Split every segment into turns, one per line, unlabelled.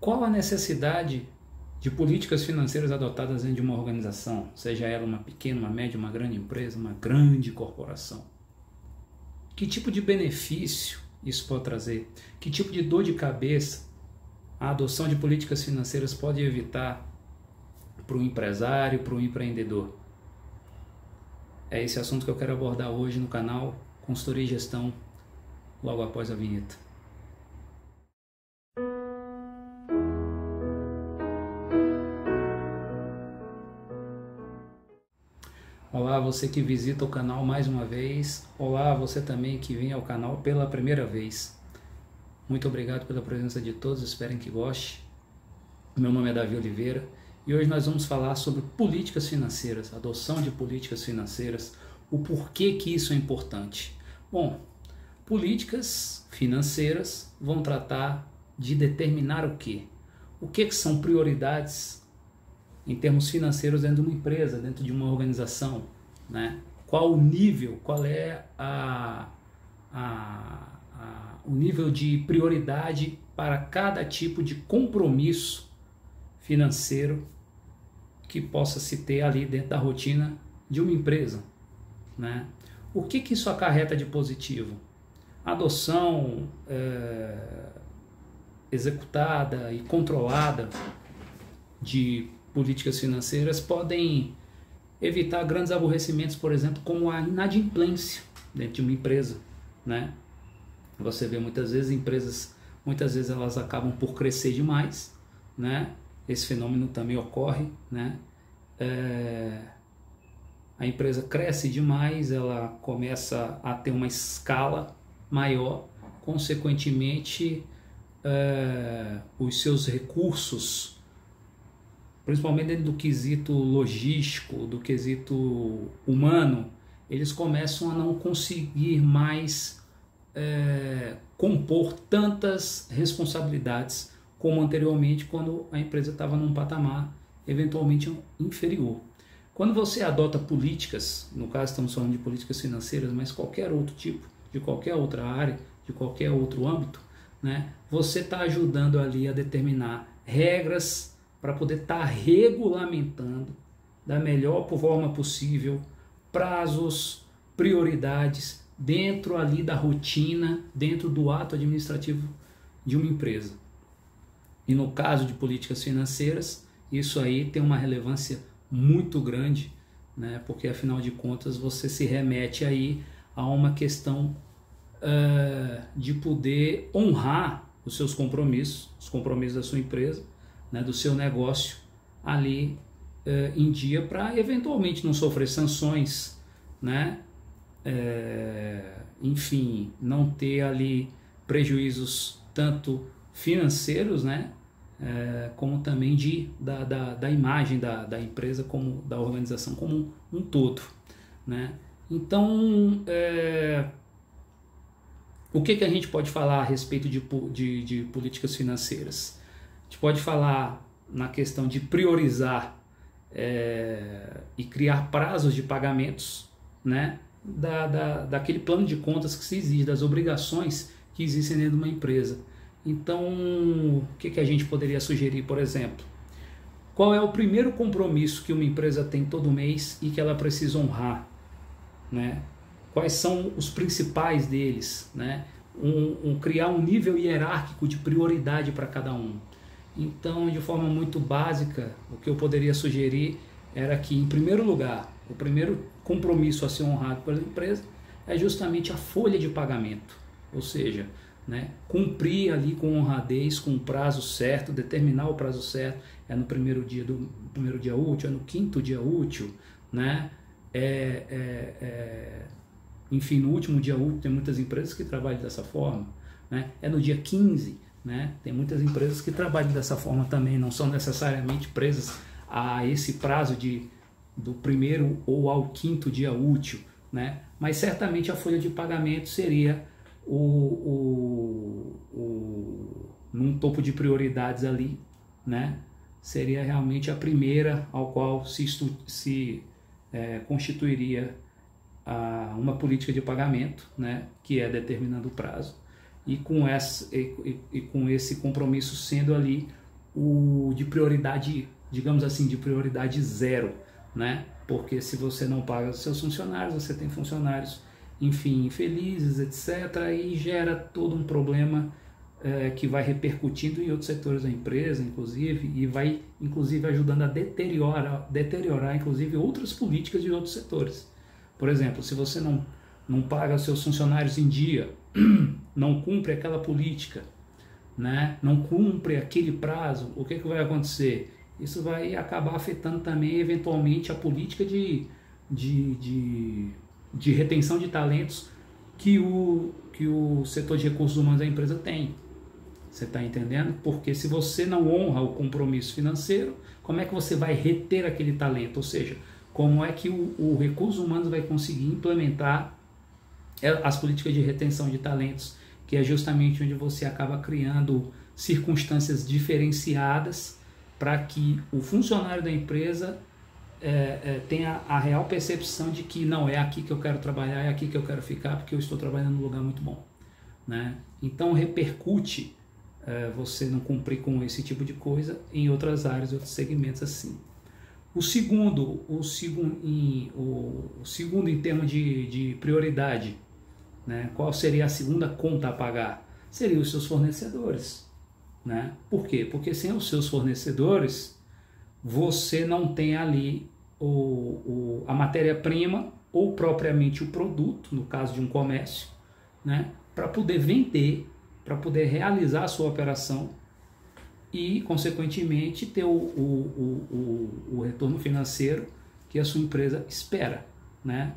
Qual a necessidade de políticas financeiras adotadas dentro de uma organização, seja ela uma pequena, uma média, uma grande empresa, uma grande corporação? Que tipo de benefício isso pode trazer? Que tipo de dor de cabeça a adoção de políticas financeiras pode evitar para o empresário, para o empreendedor? É esse assunto que eu quero abordar hoje no canal Consultoria e Gestão, logo após a vinheta. Olá, você que visita o canal mais uma vez. Olá, você também que vem ao canal pela primeira vez. Muito obrigado pela presença de todos, espero que goste. Meu nome é Davi Oliveira e hoje nós vamos falar sobre políticas financeiras, adoção de políticas financeiras, o porquê que isso é importante. Bom, políticas financeiras vão tratar de determinar o quê? O que são prioridades em termos financeiros dentro de uma empresa, dentro de uma organização, né? Qual o nível, qual é o nível de prioridade para cada tipo de compromisso financeiro que possa se ter ali dentro da rotina de uma empresa, né? O que isso acarreta de positivo? A adoção executada e controlada de políticas financeiras podem evitar grandes aborrecimentos, por exemplo, como a inadimplência dentro de uma empresa, né? Você vê muitas vezes empresas, elas acabam por crescer demais, né? Esse fenômeno também ocorre, né? A empresa cresce demais, ela começa a ter uma escala maior, consequentemente os seus recursos, principalmente dentro do quesito logístico, do quesito humano, eles começam a não conseguir mais compor tantas responsabilidades como anteriormente, quando a empresa estava num patamar eventualmente inferior. Quando você adota políticas, no caso estamos falando de políticas financeiras, mas qualquer outro tipo, de qualquer outra área, de qualquer outro âmbito, né, você está ajudando ali a determinar regras para poder estar regulamentando da melhor forma possível prazos, prioridades dentro ali da rotina, dentro do ato administrativo de uma empresa. E no caso de políticas financeiras, isso aí tem uma relevância muito grande, né? Porque afinal de contas você se remete aí a uma questão de poder honrar os seus compromissos, os compromissos da sua empresa, né, do seu negócio ali em dia, para eventualmente não sofrer sanções, né? Enfim, não ter ali prejuízos tanto financeiros, né? Como também da imagem da empresa, como da organização como um todo, né? Então, o que a gente pode falar a respeito de políticas financeiras? A gente pode falar na questão de priorizar e criar prazos de pagamentos, né, daquele plano de contas que se exige, das obrigações que existem dentro de uma empresa. Então, o que a gente poderia sugerir, por exemplo? Qual é o primeiro compromisso que uma empresa tem todo mês e que ela precisa honrar, né? Quais são os principais deles, né? Criar um nível hierárquico de prioridade para cada um. Então, de forma muito básica, o que eu poderia sugerir era que, em primeiro lugar, o primeiro compromisso a ser honrado pela empresa é justamente a folha de pagamento, ou seja, né, cumprir ali com honradez, com o prazo certo, determinar o prazo certo, é no primeiro dia útil, é no quinto dia útil, né? Enfim, no último dia útil, tem muitas empresas que trabalham dessa forma, né? É no dia 15, né? Tem muitas empresas que trabalham dessa forma também, não são necessariamente presas a esse prazo do primeiro ou ao quinto dia útil, né? Mas certamente a folha de pagamento seria num topo de prioridades ali, né? Seria realmente a primeira ao qual se constituiria uma política de pagamento, né? Que é determinando o prazo, e com esse compromisso sendo ali o de prioridade, digamos assim, de prioridade zero, né? Porque se você não paga os seus funcionários, você tem funcionários, enfim, infelizes, etc., e gera todo um problema que vai repercutindo em outros setores da empresa, inclusive, e vai, inclusive, ajudando a deteriorar inclusive, outras políticas de outros setores. Por exemplo, se você não paga os seus funcionários em dia, não cumpre aquela política, né? Não cumpre aquele prazo, o que vai acontecer? Isso vai acabar afetando também, eventualmente, a política de retenção de talentos que o setor de recursos humanos da empresa tem. Você está entendendo? Porque se você não honra o compromisso financeiro, como é que você vai reter aquele talento? Ou seja, como é que o recursos humanos vai conseguir implementar as políticas de retenção de talentos, que é justamente onde você acaba criando circunstâncias diferenciadas para que o funcionário da empresa tenha a real percepção de que não é aqui que eu quero trabalhar, é aqui que eu quero ficar, porque eu estou trabalhando num lugar muito bom, né? Então repercute você não cumprir com esse tipo de coisa em outras áreas, outros segmentos assim. O segundo em termos de prioridade, né? Qual seria a segunda conta a pagar? Seriam os seus fornecedores, né? Por quê? Porque sem os seus fornecedores, você não tem ali a matéria-prima ou propriamente o produto, no caso de um comércio, né? Para poder vender, para poder realizar a sua operação e, consequentemente, ter o retorno financeiro que a sua empresa espera, né?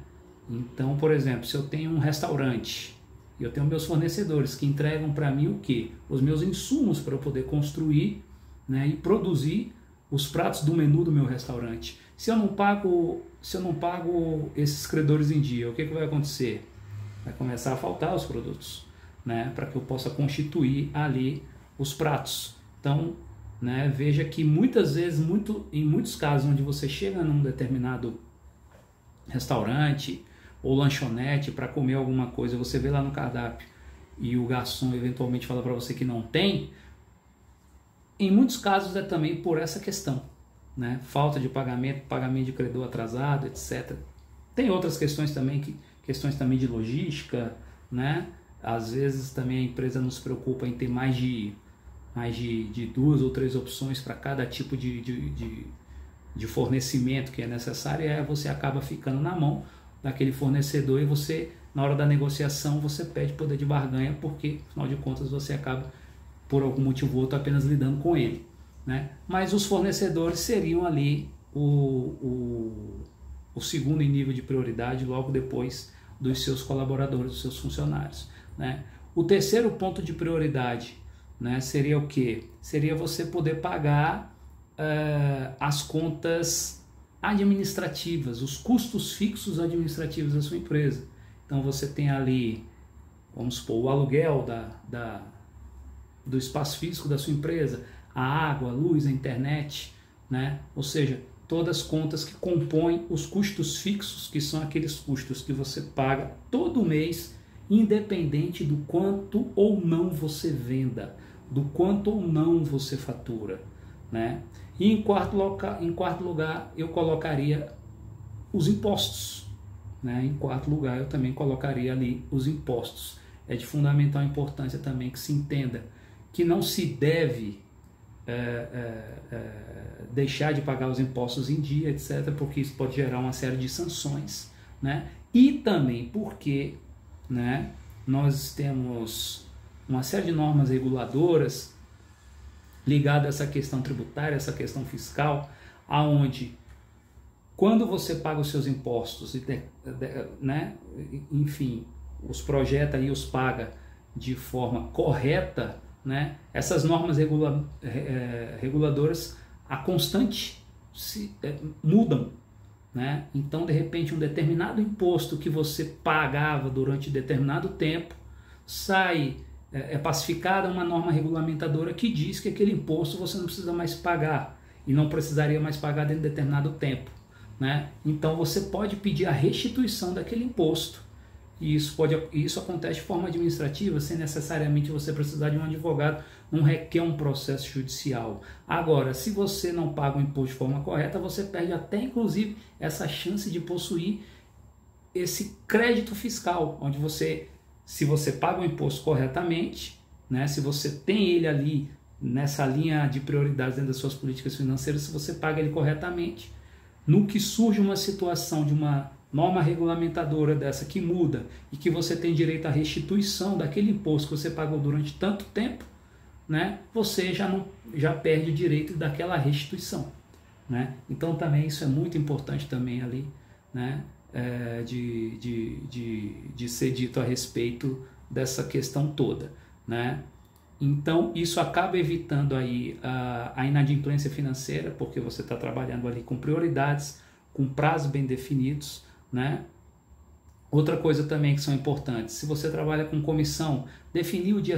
Então, por exemplo, se eu tenho um restaurante e eu tenho meus fornecedores que entregam para mim o quê? Os meus insumos para eu poder construir, né, e produzir os pratos do menu do meu restaurante. Se eu não pago esses credores em dia, o que vai acontecer? Vai começar a faltar os produtos, né, para que eu possa constituir ali os pratos. Então, né, veja que muitas vezes, em muitos casos onde você chega num determinado restaurante ou lanchonete para comer alguma coisa, você vê lá no cardápio e o garçom eventualmente fala para você que não tem, em muitos casos é também por essa questão, né? Falta de pagamento de credor atrasado, etc. Tem outras questões também, questões também de logística, né? Às vezes também a empresa não se preocupa em ter mais de 2 ou 3 opções para cada tipo de fornecimento que é necessário, e aí você acaba ficando na mão daquele fornecedor e você, na hora da negociação, você pede poder de barganha, porque, afinal de contas, você acaba, por algum motivo ou outro, apenas lidando com ele, né? Mas os fornecedores seriam ali o segundo em nível de prioridade, logo depois dos seus colaboradores, dos seus funcionários, né? O terceiro ponto de prioridade, né, seria o quê? Seria você poder pagar as contas administrativas, os custos fixos administrativos da sua empresa. Então você tem ali, vamos supor, o aluguel do espaço físico da sua empresa, a água, a luz, a internet, né? Ou seja, todas as contas que compõem os custos fixos, que são aqueles custos que você paga todo mês, independente do quanto ou não você venda, do quanto ou não você fatura, né? E em quarto lugar eu colocaria os impostos, né? Em quarto lugar eu também colocaria ali os impostos. É de fundamental importância também que se entenda que não se deve deixar de pagar os impostos em dia, etc., porque isso pode gerar uma série de sanções, né? E também porque, né, nós temos uma série de normas reguladoras ligadas a essa questão tributária, essa questão fiscal, aonde quando você paga os seus impostos, né, enfim, os projeta e os paga de forma correta, né, essas normas reguladoras a constante mudam, né? Então, de repente, um determinado imposto que você pagava durante determinado tempo é pacificada uma norma regulamentadora que diz que aquele imposto você não precisa mais pagar e não precisaria mais pagar dentro de determinado tempo, né? Então você pode pedir a restituição daquele imposto E isso acontece de forma administrativa, sem necessariamente você precisar de um advogado, não requer um processo judicial. Agora, se você não paga o imposto de forma correta, você perde até inclusive essa chance de possuir esse crédito fiscal, onde se você paga o imposto corretamente, né, se você tem ele ali nessa linha de prioridades dentro das suas políticas financeiras, se você paga ele corretamente, no que surge uma situação de uma norma regulamentadora dessa que muda e que você tem direito à restituição daquele imposto que você pagou durante tanto tempo, né, você já perde o direito daquela restituição, né? Então também isso é muito importante também ali, né, de ser dito a respeito dessa questão toda, né? Então isso acaba evitando aí a inadimplência financeira, porque você está trabalhando ali com prioridades, com prazos bem definidos, né? Outra coisa também que são importantes, se você trabalha com comissão, definir o dia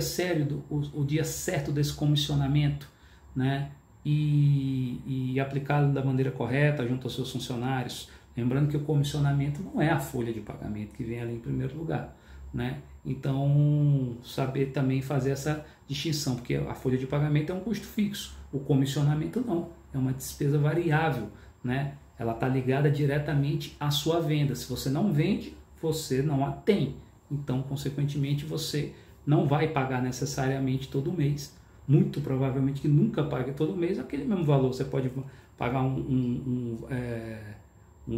o dia certo desse comissionamento, né? E aplicá-lo da maneira correta junto aos seus funcionários. Lembrando que o comissionamento não é a folha de pagamento que vem ali em primeiro lugar, né? Então, saber também fazer essa distinção, porque a folha de pagamento é um custo fixo, o comissionamento não, é uma despesa variável, né? Ela está ligada diretamente à sua venda. Se você não vende, você não a tem. Então, consequentemente, você não vai pagar necessariamente todo mês. Muito provavelmente que nunca pague todo mês aquele mesmo valor. Você pode pagar um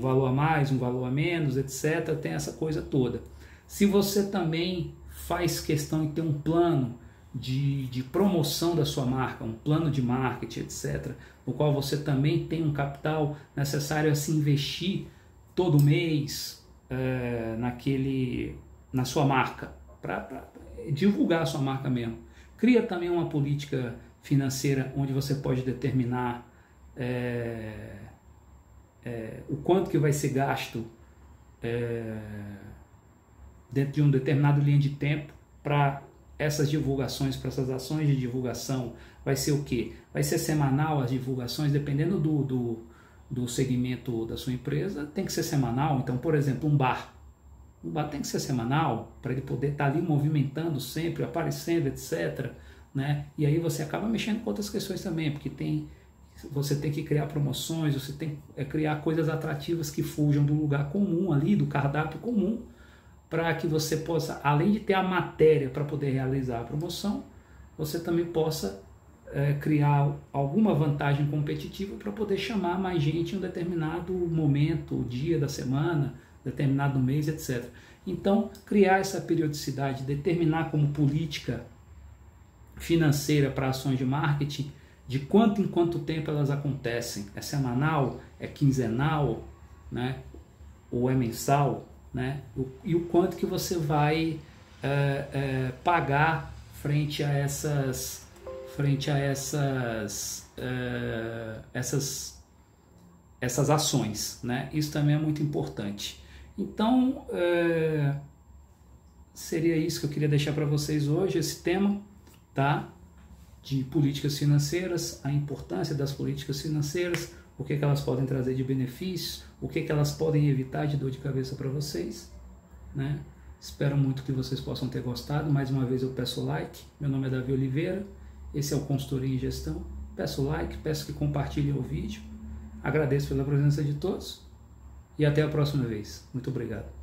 valor a mais, um valor a menos, etc. Tem essa coisa toda. Se você também faz questão de ter um plano de promoção da sua marca, um plano de marketing, etc., no qual você também tem um capital necessário a se investir todo mês na sua marca, para divulgar a sua marca mesmo. Cria também uma política financeira onde você pode determinar o quanto que vai ser gasto dentro de um determinado linha de tempo para essas divulgações, para essas ações de divulgação. Vai ser o quê? Vai ser semanal as divulgações, dependendo do segmento da sua empresa, tem que ser semanal. Então, por exemplo, um bar tem que ser semanal, para ele poder estar ali movimentando sempre, aparecendo, etc., né? E aí você acaba mexendo com outras questões também, porque você tem que criar promoções, você tem que criar coisas atrativas que fujam do lugar comum ali, do cardápio comum, para que você possa, além de ter a matéria para poder realizar a promoção, você também possa criar alguma vantagem competitiva para poder chamar mais gente em um determinado momento, dia da semana, determinado mês, etc. Então, criar essa periodicidade, determinar como política financeira para ações de marketing, de quanto em quanto tempo elas acontecem. É semanal? É quinzenal? Né? Ou é mensal? Né? E o quanto que você vai pagar frente a essas ações, né? Isso também é muito importante. Então, seria isso que eu queria deixar para vocês hoje, esse tema, tá? De políticas financeiras, a importância das políticas financeiras, o que elas podem trazer de benefícios, o que elas podem evitar de dor de cabeça para vocês, né? Espero muito que vocês possam ter gostado. Mais uma vez eu peço like. Meu nome é Davi Oliveira, esse é o Consultoria em Gestão. Peço like, peço que compartilhem o vídeo. Agradeço pela presença de todos e até a próxima vez. Muito obrigado.